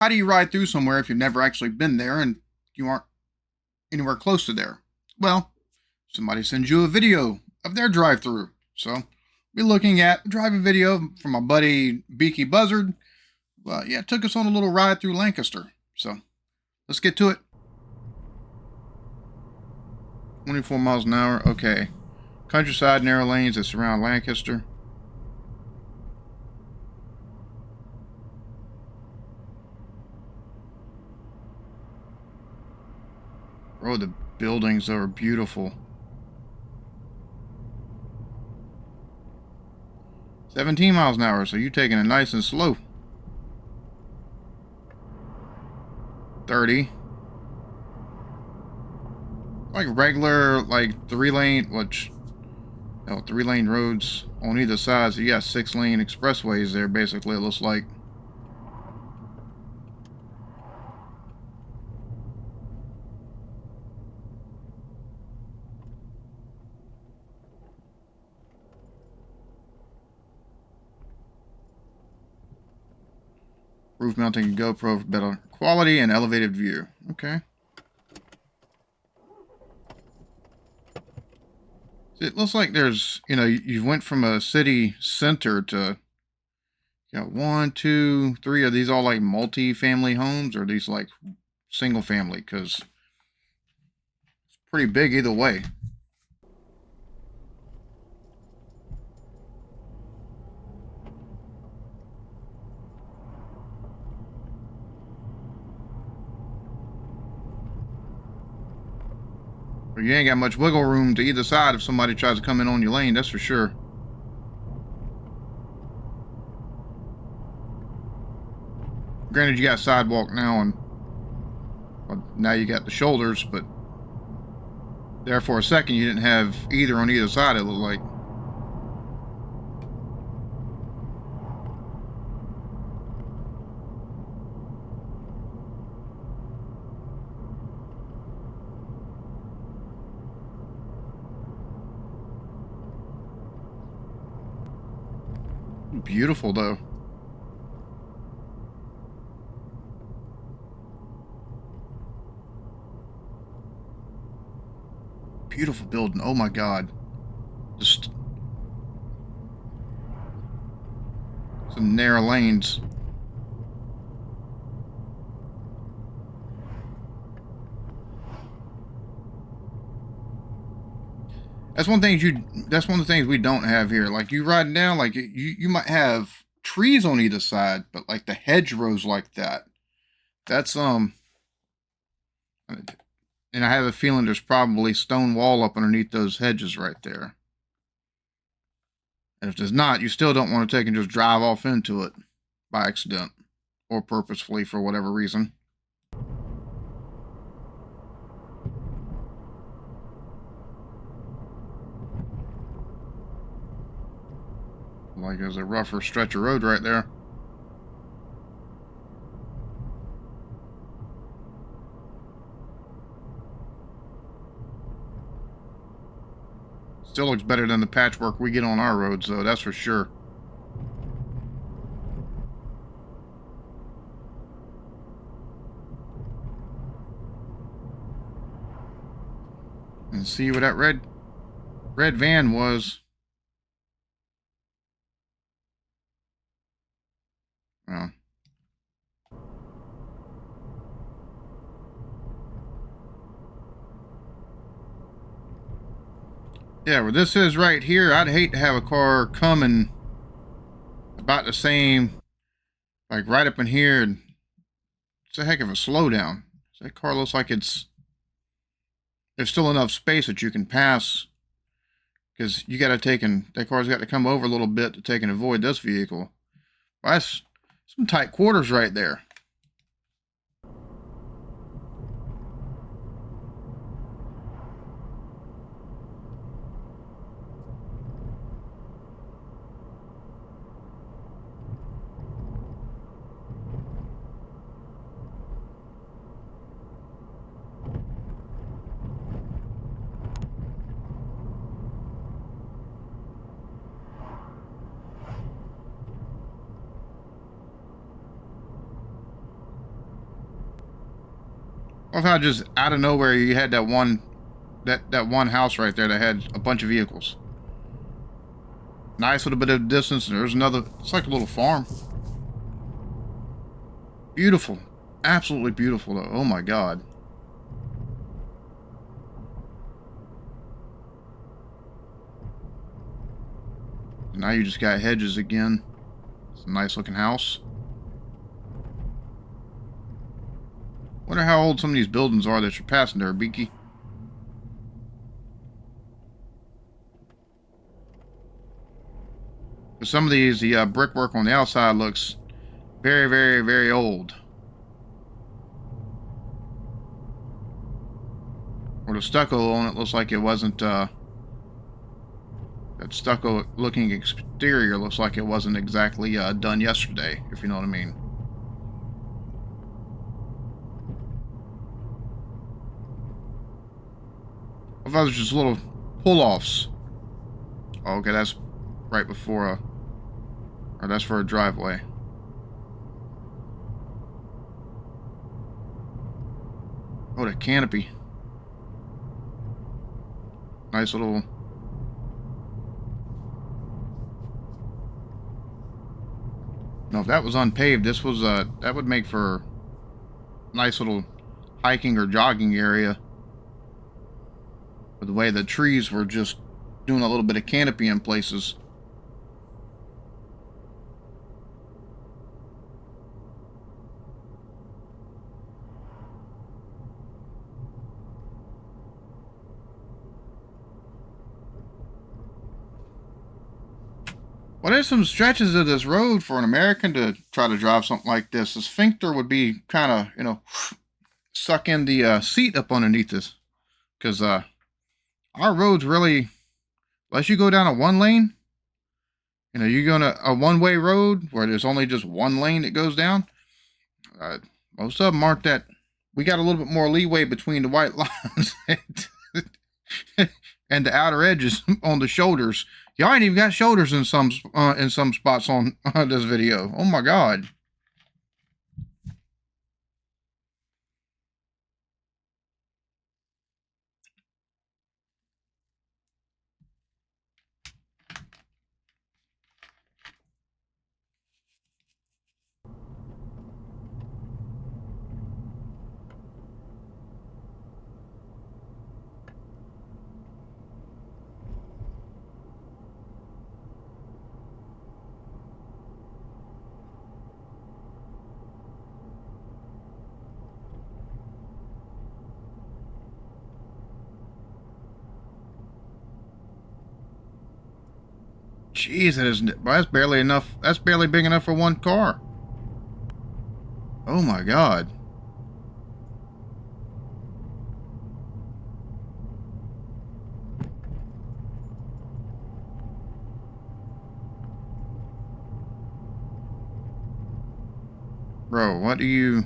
How do you ride through somewhere if you've never actually been there and you aren't anywhere close to there? Well, somebody sends you a video of their drive through. So we're looking at a driving video from my buddy Beaky Buzzard. Yeah, it took us on a little ride through Lancaster. So let's get to it. 24 miles an hour. Okay. Countryside narrow lanes that surround Lancaster. Oh, the buildings are beautiful. 17 miles an hour, so you're taking it nice and slow. 30. Like regular, like 3-lane, no, 3-lane roads on either side. So you got 6-lane expressways there, basically, it looks like. Roof mounting GoPro for better quality and elevated view. Okay. It looks like there's, you went from a city center to, you got 1, 2, 3. Are these all like multi-family homes, or are these like single family? Because it's pretty big either way. But you ain't got much wiggle room to either side if somebody tries to come in on your lane, that's for sure. Granted, you got sidewalk now, and well, now you got the shoulders, but there for a second you didn't have either on either side, it looked like. Beautiful, though. Beautiful building. Oh my God. Just some narrow lanes. That's one thing that's one of the things we don't have here. Like, you riding down, like, you might have trees on either side, but like the hedgerows like that. That's and I have a feeling there's probably stone wall up underneath those hedges right there. And if there's not, you still don't want to take and just drive off into it by accident or purposefully for whatever reason. Like there's a rougher stretch of road right there. Still looks better than the patchwork we get on our roads, though, that's for sure. And see what that red van was. Well, yeah, where this is right here, I'd hate to have a car coming about the same, like right up in here, and it's a heck of a slowdown. That car looks like there's still enough space that you can pass, because you got to that car's got to come over a little bit to take and avoid this vehicle. Well, that's some tight quarters right there. Of how just out of nowhere you had that one house right there that had a bunch of vehicles. Nice little bit of distance, and there's another. It's like a little farm. Beautiful, absolutely beautiful though. Oh my god. Now you just got hedges again. It's a nice looking house. Wonder how old some of these buildings are that you're passing there, Beaky. Some of these, the brickwork on the outside looks very, very, very old. Or the stucco on it looks like it wasn't, that stucco looking exterior looks like it wasn't exactly done yesterday, if you know what I mean. I thought it was just little pull-offs. Oh, okay, that's right before or that's for a driveway. Oh, the canopy. Nice little. No, if that was unpaved, this was that would make for a nice little hiking or jogging area. But the way the trees were just doing a little bit of canopy in places. Well, there's some stretches of this road for an American to try to drive something like this. The sphincter would be kind of, you know, suck in the seat up underneath this. Because our road's really, unless you go down a one lane, you know, you go on a one-way road where there's only just one lane that goes down. Most of them aren't that. We got a little bit more leeway between the white lines and the outer edges on the shoulders. Y'all ain't even got shoulders in some spots on this video. Oh my god. Jeez, that's barely enough. That's barely big enough for one car. Oh my god. Bro, what do you...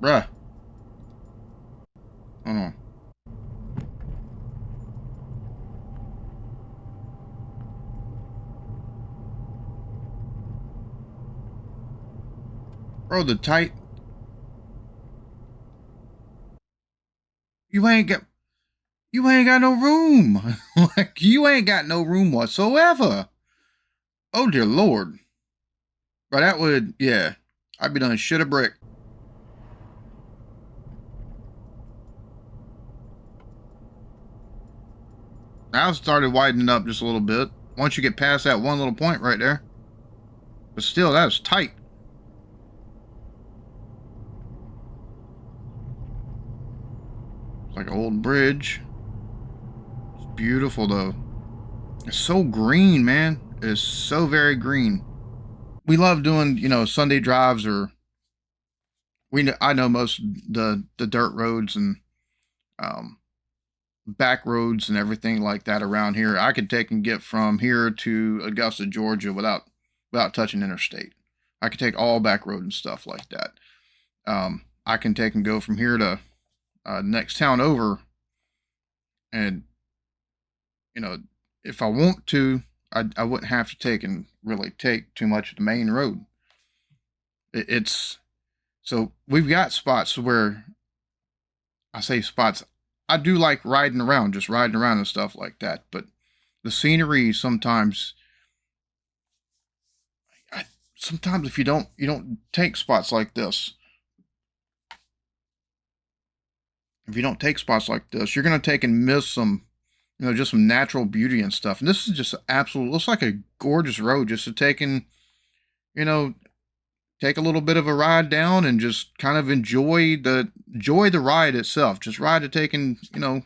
Bruh. Hold on. Bro, the tight... You ain't got no room. Like, you ain't got no room whatsoever. Oh, dear Lord. Bro, that would... Yeah. I'd be done shit a brick. Now it started widening up just a little bit. Once you get past that one little point right there. But still, that was tight. It's like an old bridge. It's beautiful, though. It's so green, man. It is so very green. We love doing, you know, Sunday drives, or I know most the dirt roads and back roads and everything like that around here. I could take and get from here to Augusta, Georgia without touching interstate. I could take all back road and stuff like that. I can take and go from here to next town over, and you know, if I want to, I wouldn't have to really take too much of the main road. It's so we've got spots where I say spots. I do like riding around, just riding around and stuff like that. But the scenery sometimes, sometimes if you don't take spots like this, if you don't take spots like this, you're gonna take and miss some, just some natural beauty and stuff. And this is just absolute. Looks like a gorgeous road just to take and, you know, take a little bit of a ride down and just kind of enjoy the ride itself. Just ride to take and,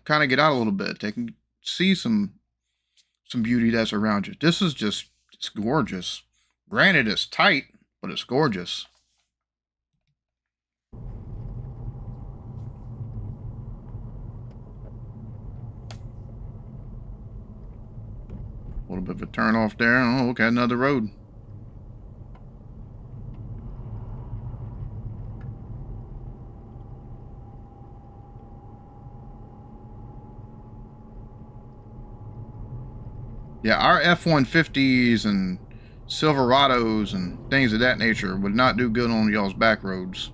kind of get out a little bit, take and see some beauty that's around you. This is just, it's gorgeous. Granted, it's tight, but it's gorgeous. A little bit of a turn off there. Oh, okay, another road. Yeah, our F-150s and Silverados and things of that nature would not do good on y'all's back roads.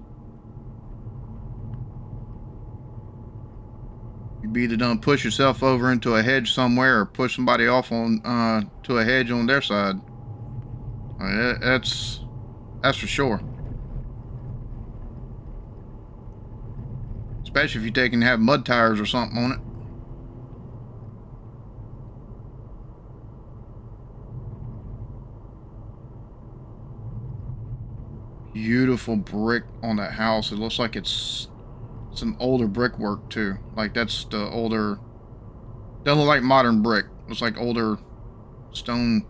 You'd be either done push yourself over into a hedge somewhere or push somebody off on to a hedge on their side. That's for sure. Especially if you take and have mud tires or something on it. Beautiful brick on that house. It looks like it's some older brickwork too. Like that's the older. Doesn't look like modern brick. Looks like older stone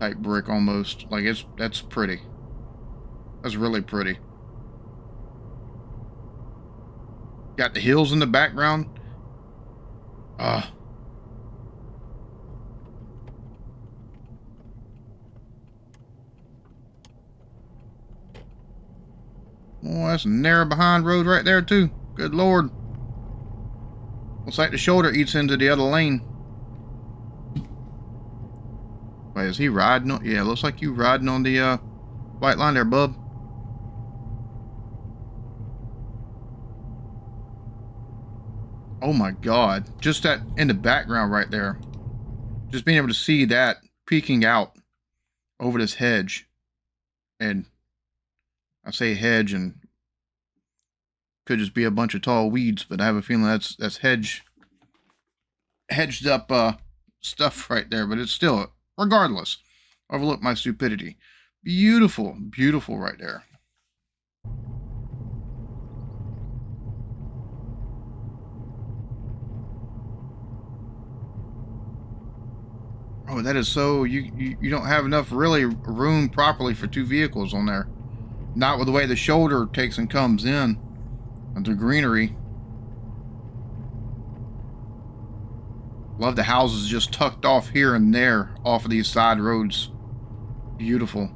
type brick almost. Like that's pretty. That's really pretty. Got the hills in the background. Oh, that's a narrow behind road right there too. Good Lord. Looks like the shoulder eats into the other lane. Wait, is he riding on? Yeah, looks like you riding on the white line there, bub. Oh my God. Just that in the background right there. Just being able to see that peeking out over this hedge. And I say hedge and could just be a bunch of tall weeds, but I have a feeling that's hedged up stuff right there. But it's still, regardless, overlook my stupidity. Beautiful, beautiful right there. Oh, that is so, you don't have enough really room properly for two vehicles on there. Not with the way the shoulder takes and comes in. And the greenery. Love the houses just tucked off here and there off of these side roads. Beautiful.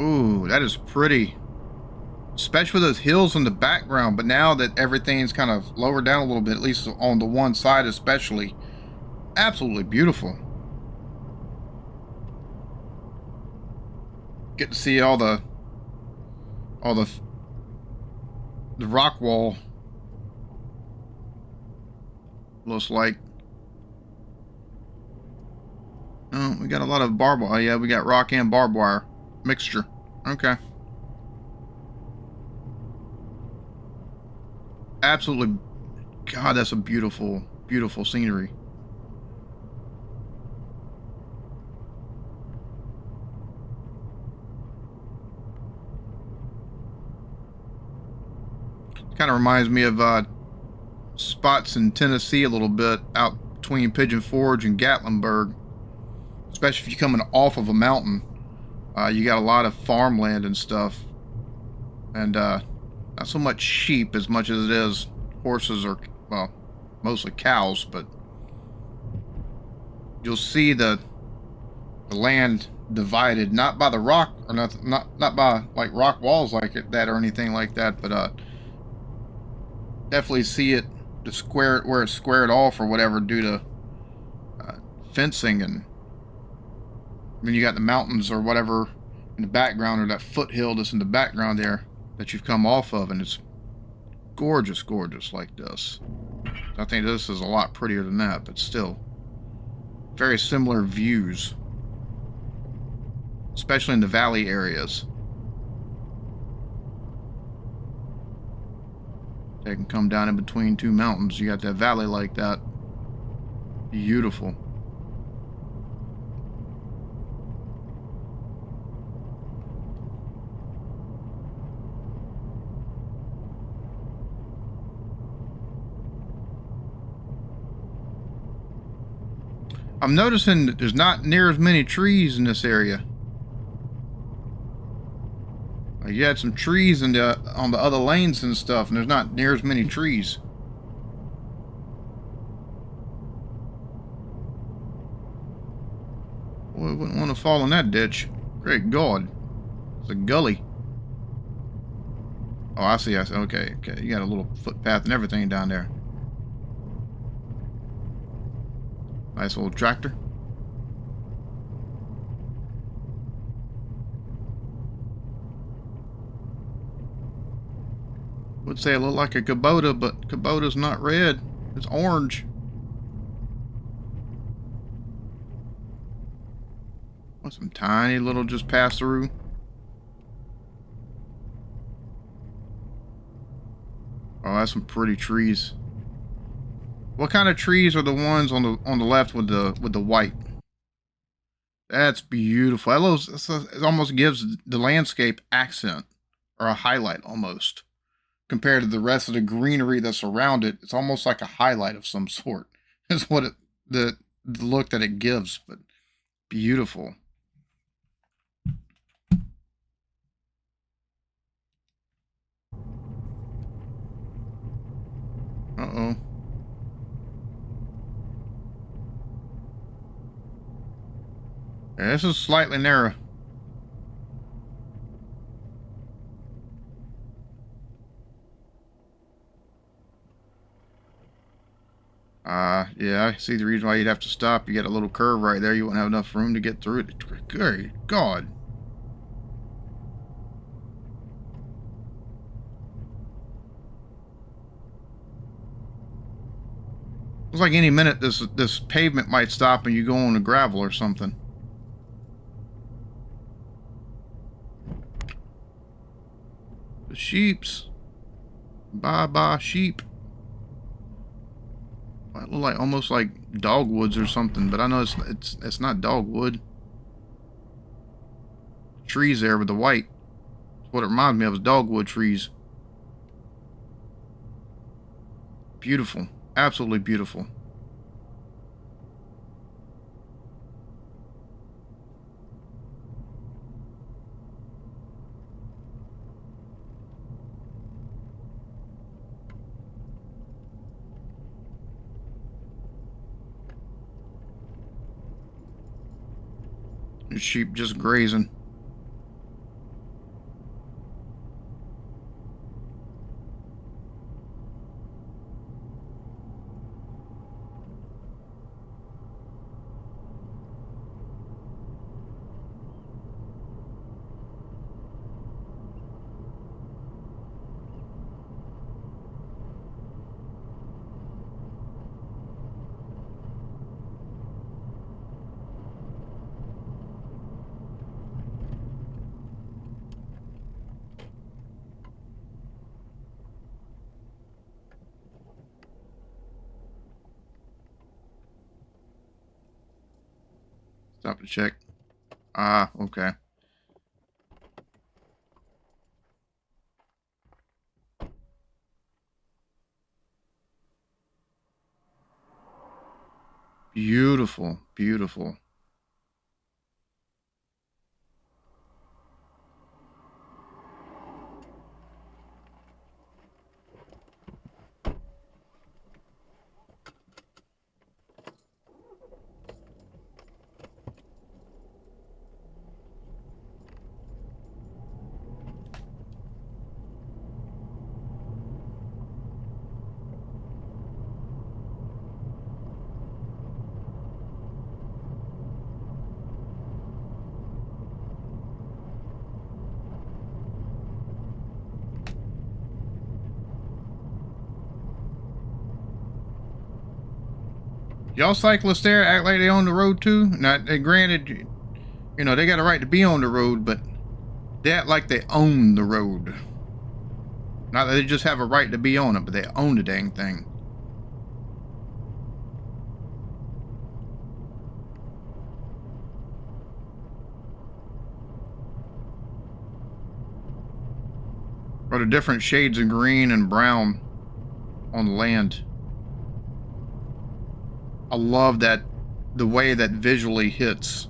Ooh, that is pretty. Especially with those hills in the background. But now that everything's kind of lowered down a little bit, at least on the one side especially. Absolutely beautiful. Get to see all the rock wall. Looks like. Oh, we got a lot of barbed wire. Yeah, we got rock and barbed wire mixture. Okay. Absolutely. God, that's a beautiful, beautiful scenery. Kind of reminds me of spots in Tennessee a little bit, out between Pigeon Forge and Gatlinburg. Especially if you're coming off of a mountain. You got a lot of farmland and stuff, and not so much sheep as much as it is horses, or, well, mostly cows. But you'll see the land divided, not by the rock, or not by like rock walls like that or anything like that, but definitely see it, the square, where it's squared off or whatever, due to fencing. And when you got the mountains or whatever in the background, or that foothill that's in the background there that you've come off of, and it's gorgeous, gorgeous like this. So I think this is a lot prettier than that, but still very similar views, especially in the valley areas. They can come down in between two mountains. You got that valley like that. Beautiful. I'm noticing that there's not near as many trees in this area. You had some trees on the other lanes and stuff, and there's not near as many trees. Boy, I wouldn't want to fall in that ditch. Great God. It's a gully. Oh, I see. Okay, okay. You got a little footpath and everything down there. Nice little tractor. Would say it looked like a Kubota, but Kubota's not red. It's orange. Oh, some tiny little just pass through. Oh, that's some pretty trees. What kind of trees are the ones on the left with the white? That's beautiful. It almost gives the landscape accent, or a highlight almost, compared to the rest of the greenery that's around it. It's almost like a highlight of some sort. Is what the look that it gives. But beautiful. Uh-oh. Yeah, this is slightly narrow. Yeah, I see the reason why you'd have to stop. You got a little curve right there. You wouldn't have enough room to get through it. Good God. It's like any minute this pavement might stop and you go on the gravel or something. The sheeps. Bye-bye, sheep. It look like almost like dogwoods or something, but I know it's not dogwood. Trees there with the white. What it reminds me of is dogwood trees. Beautiful. Absolutely beautiful. The sheep just grazing. Stop to check. Ah, okay. Beautiful, beautiful. Y'all cyclists there act like they own the road too. Now, granted, you know, they got a right to be on the road, but they act like they own the road. Not that they just have a right to be on it, but they own the dang thing. Or the different shades of green and brown on the land. I love that, the way that visually hits.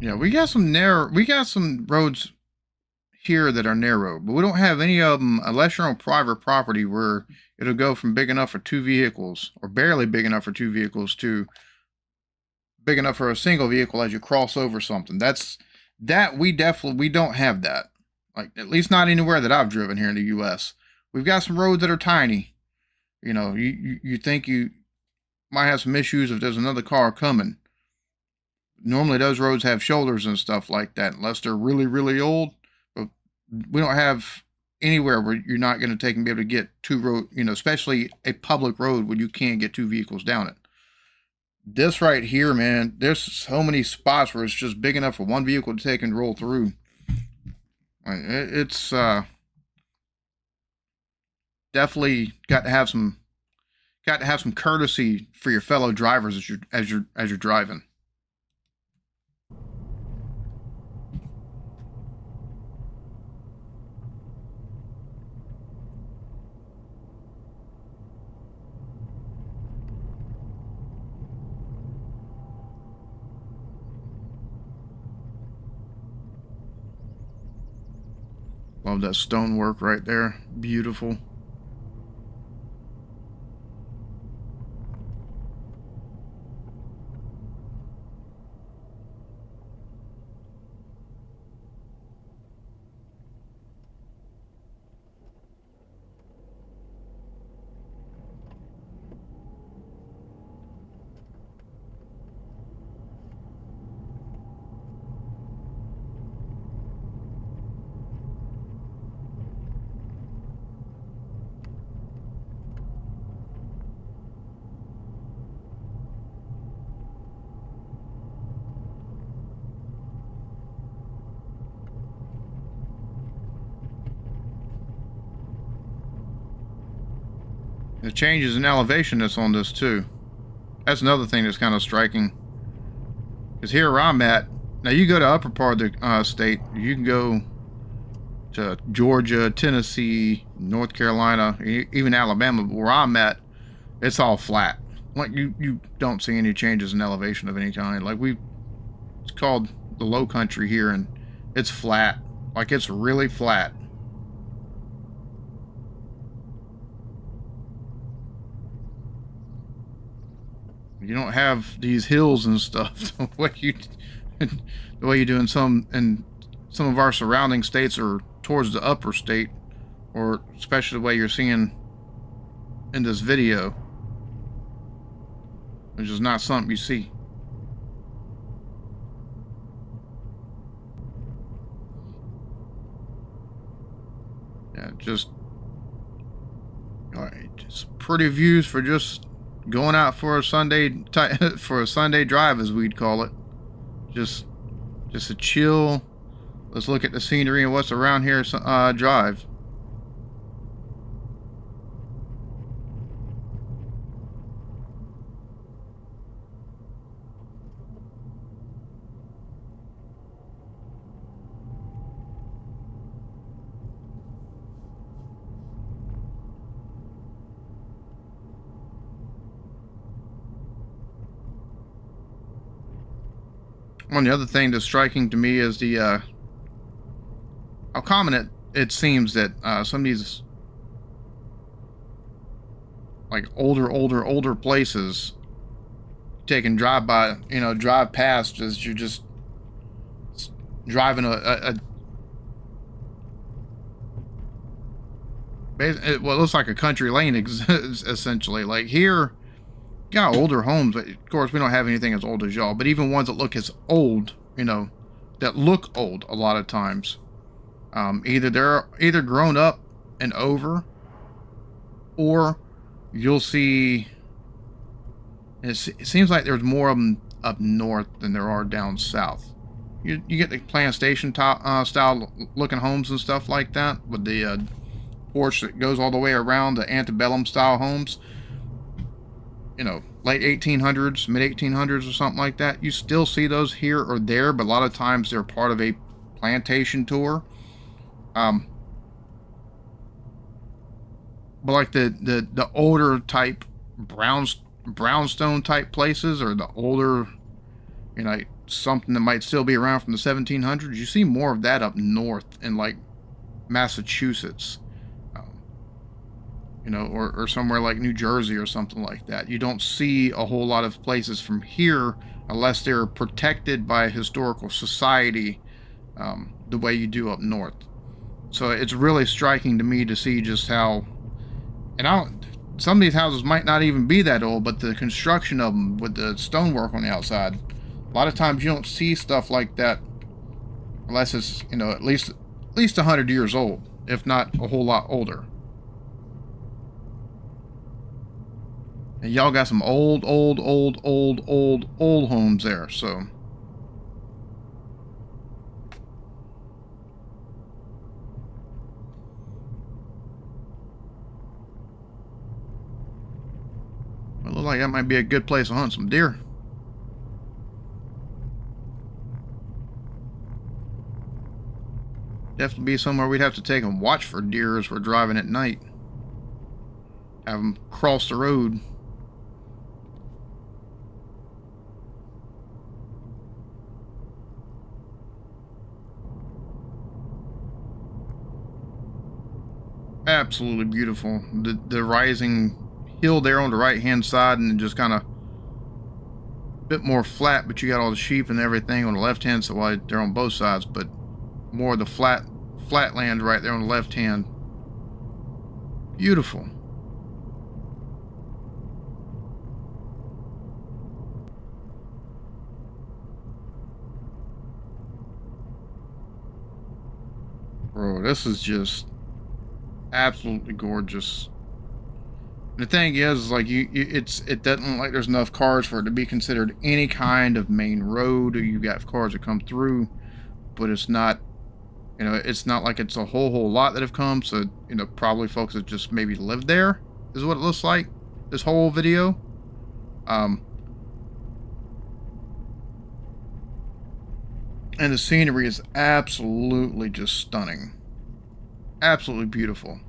Yeah, we got some roads here that are narrow, but we don't have any of them unless you're on private property where it'll go from big enough for 2 vehicles, or barely big enough for 2 vehicles, to big enough for a single vehicle as you cross over something. We don't have that. Like, at least not anywhere that I've driven here in the US. We've got some roads that are tiny. You know, you think you might have some issues if there's another car coming. Normally those roads have shoulders and stuff like that, unless they're really, really old. But we don't have anywhere where you're not going to take and be able to get 2 road, you know, especially a public road where you can't get 2 vehicles down it. This right here, man, there's so many spots where it's just big enough for 1 vehicle to take and roll through. It's definitely got to have some courtesy for your fellow drivers as you're driving. Love that stonework right there. Beautiful. The changes in elevation that's on this too. That's another thing that's kind of striking. Because here where I'm at, now you go to upper part of the state, you can go to Georgia, Tennessee, North Carolina, even Alabama, but where I'm at, it's all flat. Like you don't see any changes in elevation of any kind. Like it's called the low country here, and It's flat. Like, it's really flat. You don't have these hills and stuff the way you do in some of our surrounding states or towards the upper state, or especially the way you're seeing in this video. It's just not something you see. Yeah, just pretty views for just going out for a Sunday drive, as we'd call it. Just a chill. Let's look at the scenery and what's around here. Drive. One the other thing that's striking to me is the how common it seems that some of these like older places take and drive past as you're just driving it looks like a country lane essentially. Like here, you got older homes. Of course, we don't have anything as old as y'all, but even ones that look as old, that look old a lot of times. Either they're grown up and over, or you'll see. It seems like there's more of them up north than there are down south. You get the plantation style looking homes and stuff like that, with the porch that goes all the way around, the antebellum style homes. Late 1800s, mid 1800s or something like that. You still see those here or there, but a lot of times they're part of a plantation tour. But like the older type brownstone type places, or the older, something that might still be around from the 1700s, you see more of that up north in like Massachusetts. Or somewhere like New Jersey or something like that. You don't see a whole lot of places from here unless they're protected by a historical society the way you do up north. So it's really striking to me to see just how, some of these houses might not even be that old, but the construction of them with the stonework on the outside, a lot of times you don't see stuff like that unless it's, at least 100 years old, if not a whole lot older. And y'all got some old homes there, so. It looks like that might be a good place to hunt some deer. Definitely be somewhere we'd have to take and watch for deer as we're driving at night. Have them cross the road. Absolutely beautiful. The rising hill there on the right hand side, and just kind of a bit more flat, but you got all the sheep and everything on the left hand side. Well, they're on both sides, but more of the flat land right there on the left hand. Beautiful. Bro, this is just absolutely gorgeous. The thing is, like, it doesn't look like there's enough cars for it to be considered any kind of main road. You got cars that come through, but it's not, it's not like it's a whole lot that have come. So, probably folks that just maybe lived there is what it looks like. This whole video. And the scenery is absolutely just stunning. Absolutely beautiful.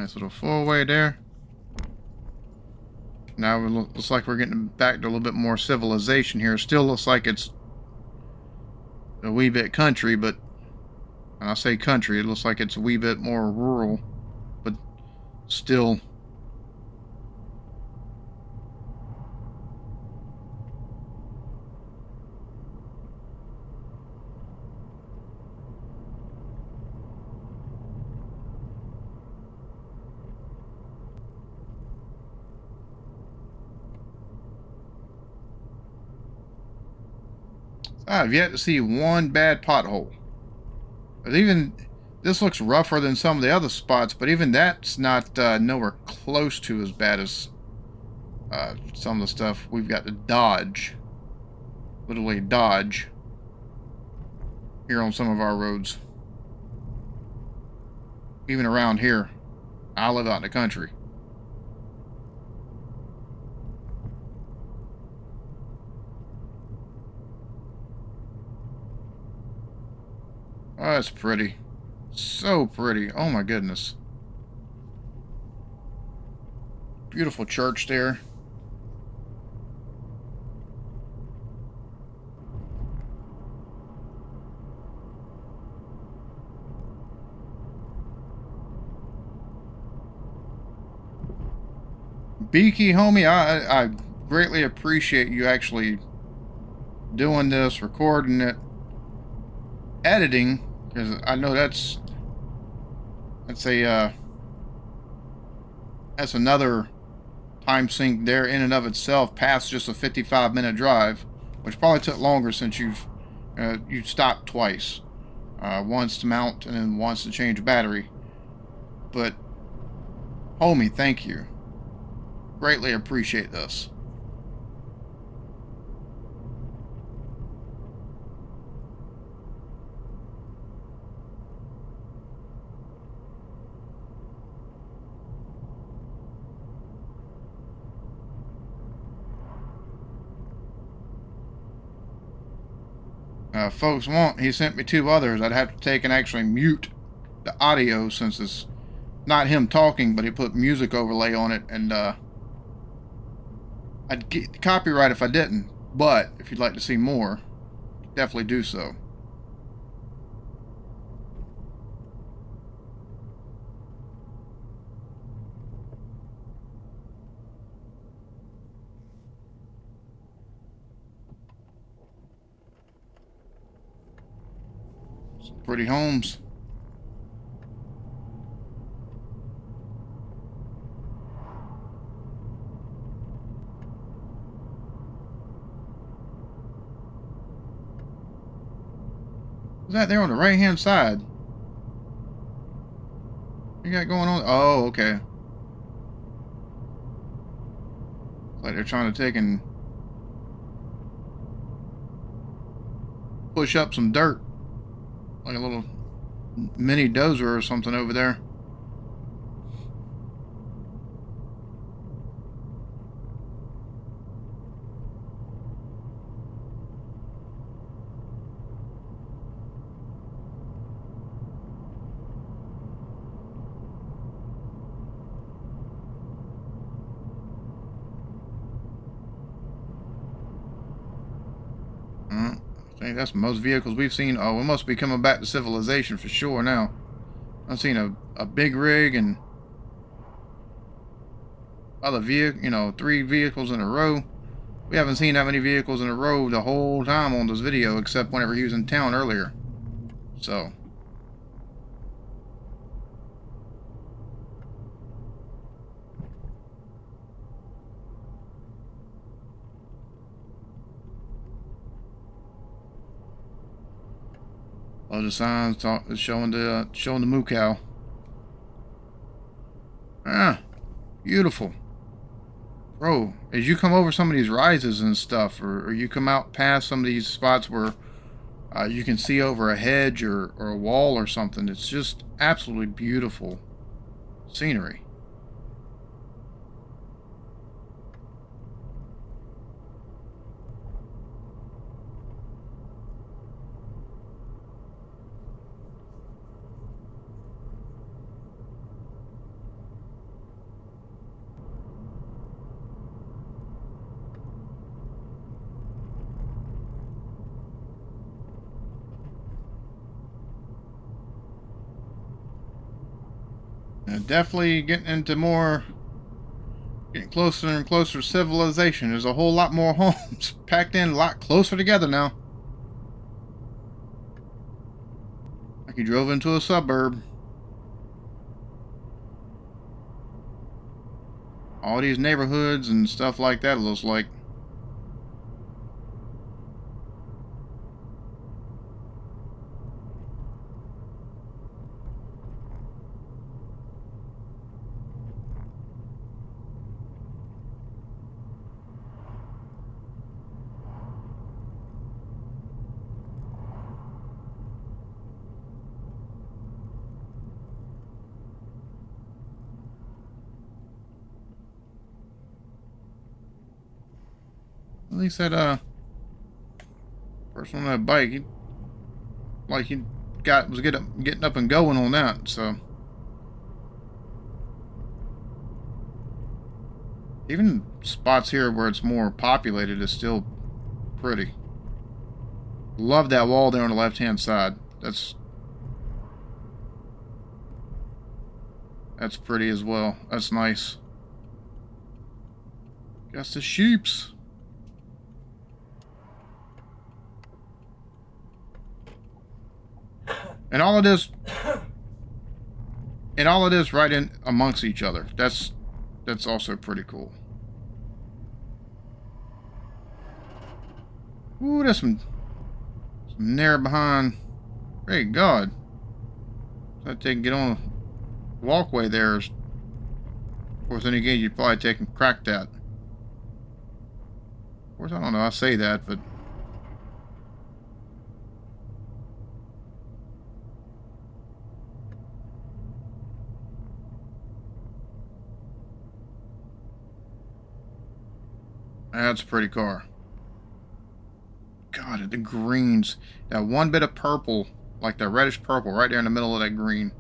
Nice little four-way there. Now it looks like we're getting back to a little bit more civilization here. Still looks like it's a wee bit country, but when I say country, it looks like it's a wee bit more rural, but still. I've yet to see one bad pothole. But even this looks rougher than some of the other spots, but even that's not nowhere close to as bad as some of the stuff we've got to dodge. Literally dodge here on some of our roads. Even around here. I live out in the country. Oh, that's pretty. So pretty. Oh my goodness. Beautiful church there. Beaky, homie, I greatly appreciate you actually doing this, recording it, editing, because I know that's another time sink there in and of itself, past just a 55-minute drive, which probably took longer since you stopped twice, once to mount and then once to change battery. But homie, thank you. Greatly appreciate this. Folks he sent me 2 others. I'd have to take and actually mute the audio since it's not him talking, but he put music overlay on it, and I'd get copyright if I didn't. But if you'd like to see more, definitely do so. Some pretty homes. What's that there on the right-hand side? What you got going on? Oh, okay. Like they're trying to take and push up some dirt. Like a little mini dozer or something over there. I think that's most vehicles we've seen. Oh, we must be coming back to civilization for sure now. I've seen a big rig and other vehicle, 3 vehicles in a row. We haven't seen that many vehicles in a row the whole time on this video, except whenever he was in town earlier. So. All the signs showing the moo cow. Ah, beautiful. Bro, as you come over some of these rises and stuff, or you come out past some of these spots where you can see over a hedge or a wall or something, it's just absolutely beautiful scenery. Definitely getting into more, getting closer and closer to civilization. There's a whole lot more homes packed in a lot closer together now. Like you drove into a suburb. All these neighborhoods and stuff like that, it looks like. At least that person on that bike, he was getting up and going on that. So even spots here where it's more populated is still pretty. Love that wall there on the left-hand side. That's pretty as well. That's nice. Guess the sheeps. And all of this right in amongst each other. That's also pretty cool. Ooh, there's some there behind. Great God. So they can get on a walkway there. Of course, then again, you'd probably take and crack that. Of course, I don't know. I say that, but that's a pretty car. God, the greens. That one bit of purple, like the reddish purple, right there in the middle of that green.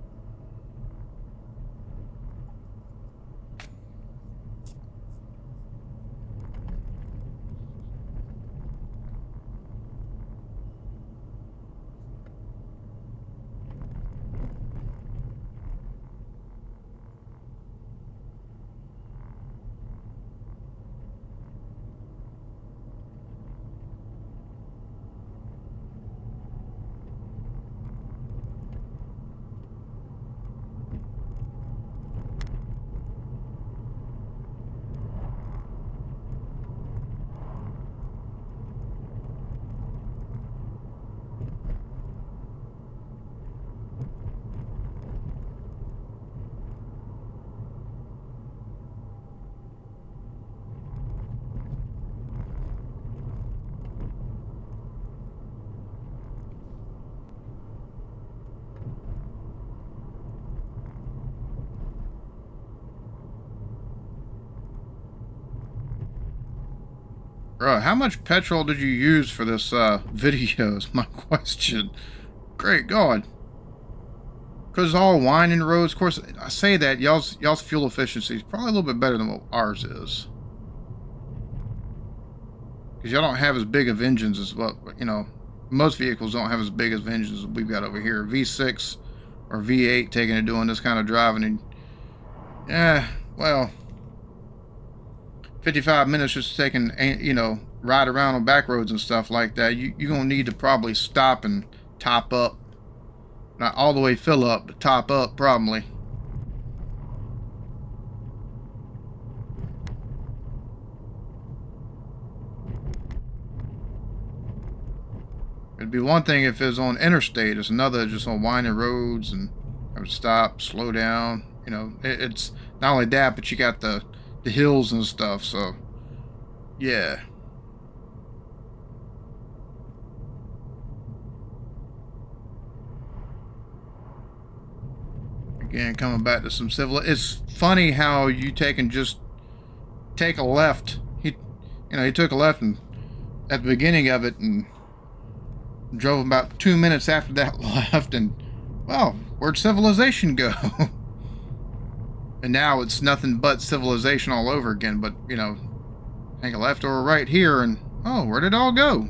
Bro, how much petrol did you use for this video is my question. Great God. Because it's all winding roads. Of course, I say that, y'all's fuel efficiency is probably a little bit better than what ours is. Because y'all don't have as big of engines as what, you know, most vehicles don't have as big of engines as we've got over here. V6 or V8 taking and doing this kind of driving. And, yeah, well, 55 minutes just taking, you know, ride around on back roads and stuff like that, you're going to need to probably stop and top up. Not all the way fill up, but top up probably. It'd be one thing if it was on interstate. It's another just on winding roads and I would stop, slow down. You know, it's not only that, but you got the hills and stuff, so yeah. Again, coming back to some civil, it's funny how you take and just take a left. He took a left and at the beginning of it and drove about 2 minutes after that left, and well, where'd civilization go? And now it's nothing but civilization all over again. But, you know, take a left or a right here and, oh, where did it all go?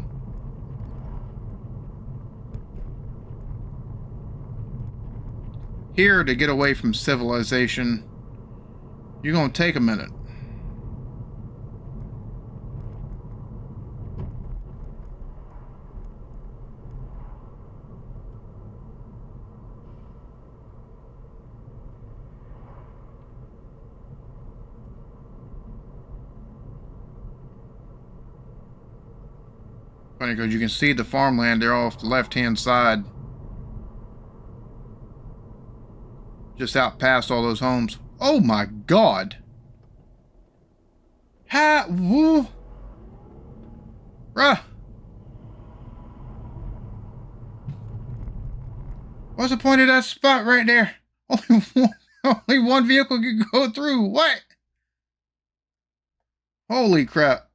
here to get away from civilization, you're going to take a minute. Funny because you can see the farmland there off the left-hand side. Just out past all those homes. Oh my God. Ha, woo. Bruh. What's the point of that spot right there? Only one vehicle can go through. What? Holy crap.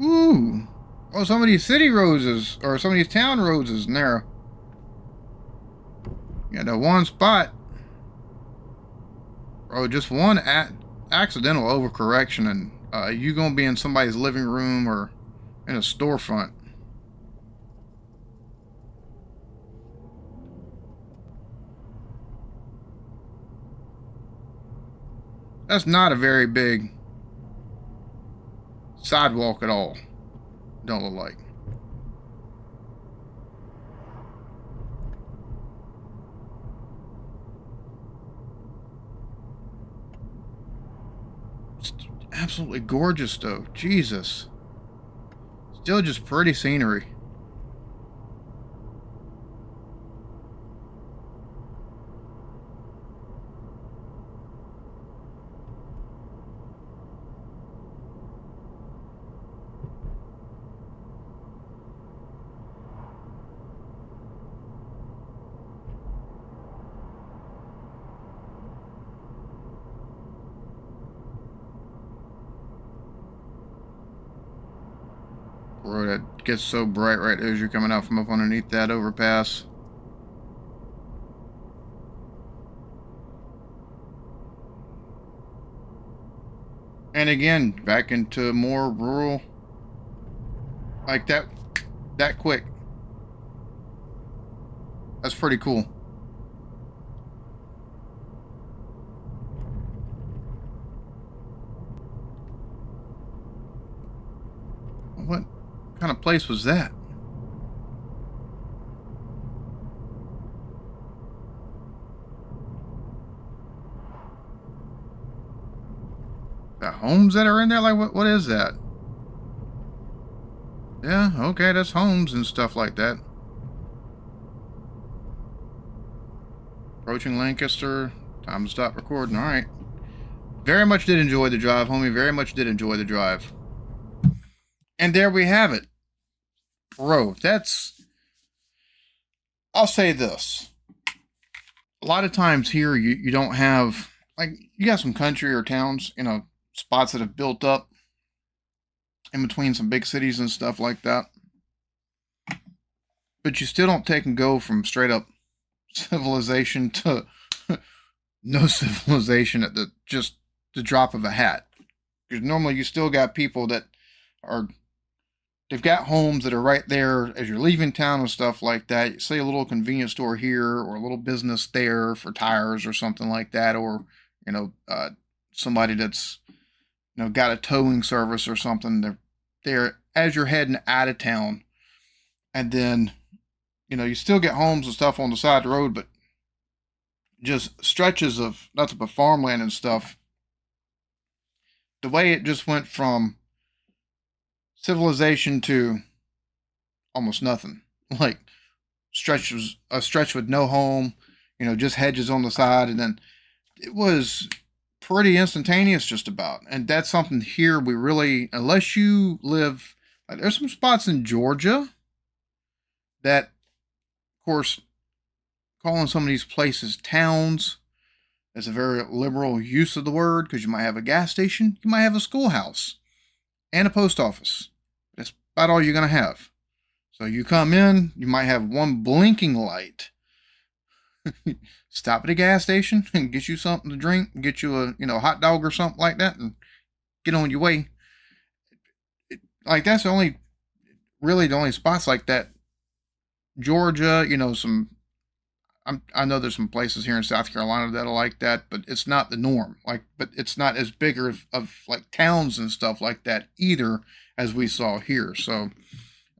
Ooh. Oh, some of these city roads or some of these town roads is narrow. You got that one spot. Bro, just one accidental overcorrection and you gonna be in somebody's living room or in a storefront. That's not a very big sidewalk at all. Don't look like. It's absolutely gorgeous though. Jesus. Still just pretty scenery. Bro, that gets so bright right as you're coming out from up underneath that overpass. And again, back into more rural. Like that quick. That's pretty cool. What kind of place was that? The homes that are in there? Like, what is that? Yeah, okay, that's homes and stuff like that. Approaching Lancaster. Time to stop recording. Alright. Very much did enjoy the drive, homie. Very much did enjoy the drive. And there we have it. Bro, that's... I'll say this. A lot of times here, you don't have... Like, you got some country or towns, you know, spots that have built up in between some big cities and stuff like that. But you still don't take and go from straight up civilization to no civilization at just the drop of a hat. Because normally you still got people that are, they've got homes that are right there as you're leaving town and stuff like that. You see a little convenience store here or a little business there for tires or something like that, or you know, somebody that's, you know, got a towing service or something. They're there as you're heading out of town, and then, you know, you still get homes and stuff on the side of the road, but just stretches of nothing but farmland and stuff. The way it just went from civilization to almost nothing, like a stretch with no home, you know, just hedges on the side, and then it was pretty instantaneous just about. And that's something here we really, unless you live, like, there's some spots in Georgia that, of course, calling some of these places towns is a very liberal use of the word, because you might have a gas station, you might have a schoolhouse, and a post office. That's about all you're going to have. So you come in, you might have one blinking light. Stop at a gas station and get you something to drink, get you a, you know, hot dog or something like that, and get on your way. Like, that's the only, really the only spots like that. Georgia, you know, I know there's some places here in South Carolina that are like that, but it's not the norm. Like, but it's not as big of like towns and stuff like that either as we saw here. So,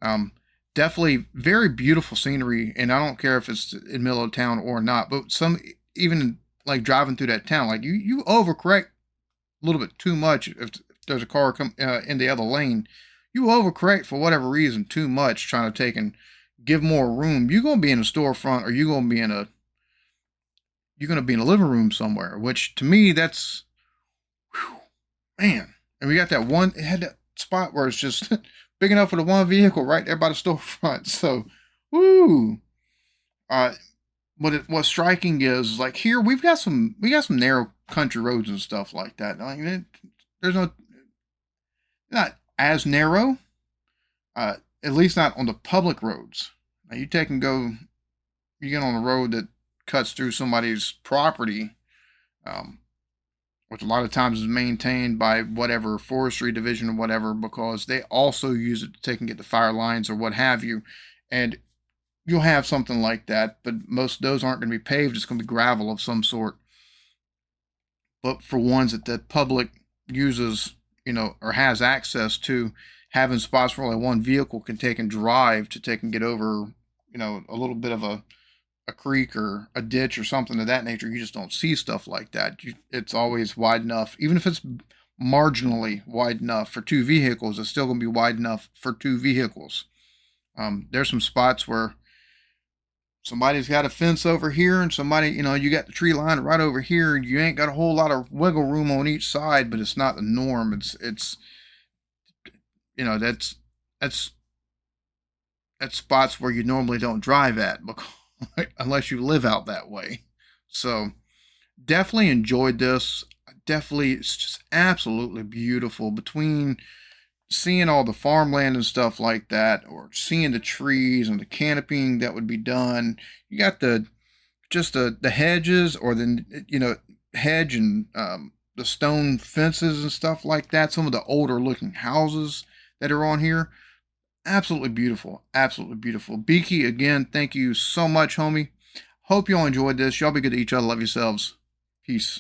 um, definitely very beautiful scenery, and I don't care if it's in the middle of town or not. But some even like driving through that town, like you overcorrect a little bit too much if there's a car come in the other lane. You overcorrect for whatever reason too much, trying to take and give more room. You're gonna be in a storefront, or you're gonna be in a living room somewhere. Which to me, that's whew, man. And we got that one. It had that spot where it's just big enough for the one vehicle right there by the storefront. So, woo. Uh, what's striking is like here we got some narrow country roads and stuff like that. I mean, there's not as narrow, at least not on the public roads. Now you get on a road that cuts through somebody's property, um, which a lot of times is maintained by whatever forestry division or whatever, because they also use it to take and get the fire lines or what have you. And you'll have something like that, but most of those aren't going to be paved. It's going to be gravel of some sort. But for ones that the public uses, you know, or has access to, having spots where only one vehicle can take and drive to take and get over, you know, a little bit of a creek or a ditch or something of that nature, you just don't see stuff like that. It's always wide enough, even if it's marginally wide enough for two vehicles, it's still going to be wide enough for two vehicles. There's some spots where somebody's got a fence over here and somebody, you know, you got the tree line right over here and you ain't got a whole lot of wiggle room on each side, but it's not the norm. It's you know, that's that's spots where you normally don't drive at because, unless you live out that way. So definitely enjoyed this. Definitely, it's just absolutely beautiful between seeing all the farmland and stuff like that, or seeing the trees and the canopying that would be done. You got the hedges, or the hedge and the stone fences and stuff like that. Some of the older looking houses that are on here, absolutely beautiful, absolutely beautiful. Beaky, again, thank you so much, homie. Hope y'all enjoyed this. Y'all be good to each other. Love yourselves. Peace.